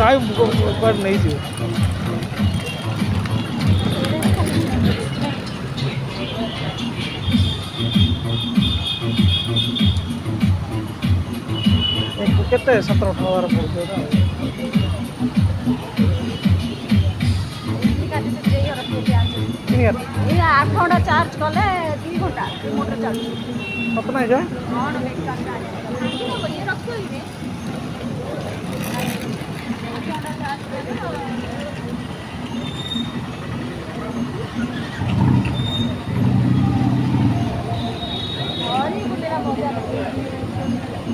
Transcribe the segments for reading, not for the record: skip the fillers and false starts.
ନାଇଁ କୁଆଡ଼େ ନେଇଯିବ। କେତେ 17-18 ପଡ଼ୁଛି ଏଇଟା। ये 8 घंटा चार्ज कले 2 घंटा मोटर चार्ज कत नहीं जा ये रखो ही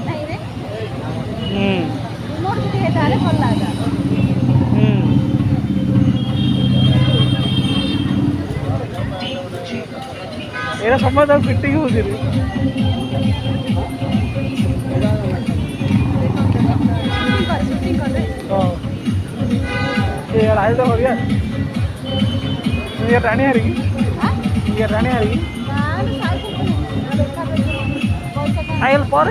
नहीं रे रिमोट भी है तारे भल लागा एरा समय तक फिटिंग होती रे हां ये राय तो हो गया ये रानी हरी ये रानी हरी आयल पर